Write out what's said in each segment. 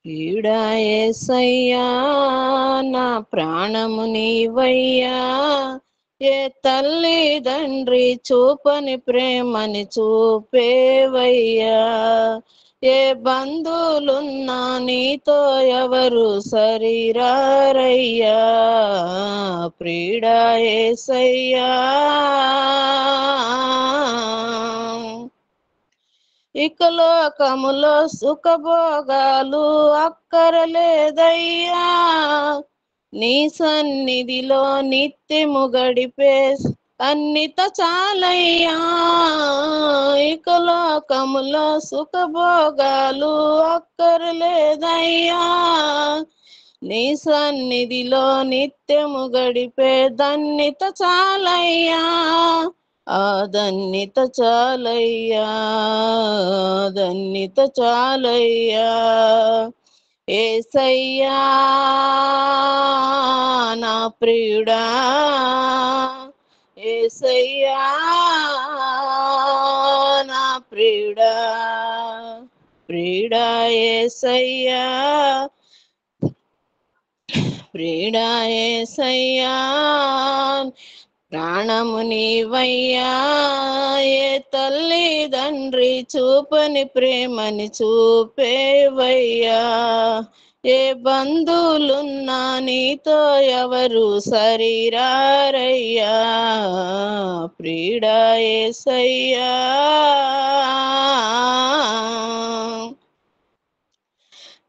ఈడా యేసయ్యా నా ప్రాణము నీవయ్యా, ఏ తల్లిదండ్రి చూపని ప్రేమని చూపేవయ్యా, ఏ బంధువులున్నా నీతో ఎవరు సరిరారయ్యా, ప్రియుడా యేసయ్యా. ఇక లోకములో సుఖభోగాలు అక్కరలేదయ్యా, నీ సన్నిధిలో నిత్యము గడిపే అన్నిత చాలయ్యా. ఇక లోకములో సుఖభోగాలు అక్కరలేదయ్యా, నీ సన్నిధిలో నిత్యము గడిపే దన్నిత చాలయ్యా, దన్నిత చాలయ్యా, దన్నిత చాలయ్యా. యేసయ్యా నా ప్రియుడా, యేసయ్యా నా ప్రియుడా, ప్రియుడా యేసయ్యా, ప్రియుడా యేసయ్యా. ప్రాణము నీవయ్యా, ఏ తల్లిదండ్రి చూపని ప్రేమని చూపేవయ్యా, ఏ బంధువులున్నా నీతో ఎవరు సరిరారయ్యా, ప్రియుడా యేసయ్యా.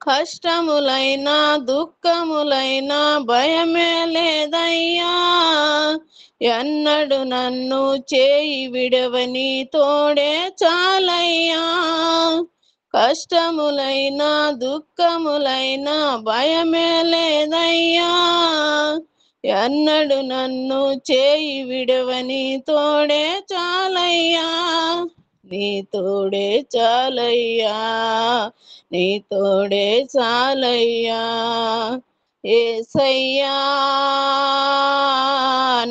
కష్టములైనా దుఃఖములైనా భయమే లేదయ్యా, ఎన్నడు నన్ను చేయి విడవని తోడే చాలయ్యా. కష్టములైనా దుఃఖములైనా భయమే లేదయ్యా, ఎన్నడు నన్ను చేయి విడవని తోడే చాలయ్యా, నీ తోడే చాలయ్యా, నీ తోడే చాలయ్యా. యేసయ్యా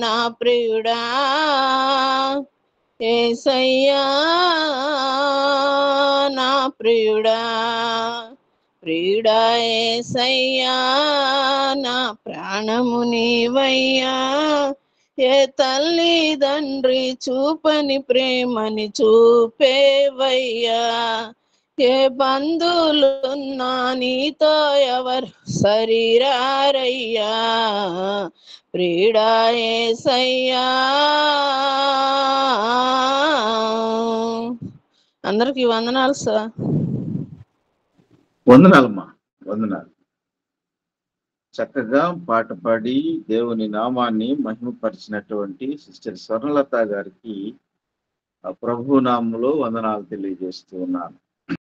నా ప్రియుడా, యేసయ్యా నా ప్రియుడా, ప్రియుడా యేసయ్యా. నా ప్రాణము నీవయ్యా, ఏ తల్లిదండ్రి చూపని ప్రేమని చూపేవయ్యా, ఏ బంధువులున్నా నీతో ఎవరు సరిరారయ్యా, ప్రియుడా యేసయ్యా. అందరికి వందనాలు సార్. వందనాలమ్మా, వందనాలు. చక్కగా పాట పాడి దేవుని నామాన్ని మహిమపరిచినటువంటి సిస్టర్ స్వర్ణలత గారికి ప్రభు నామములో వందనాలు తెలియజేస్తూ ఉన్నాను.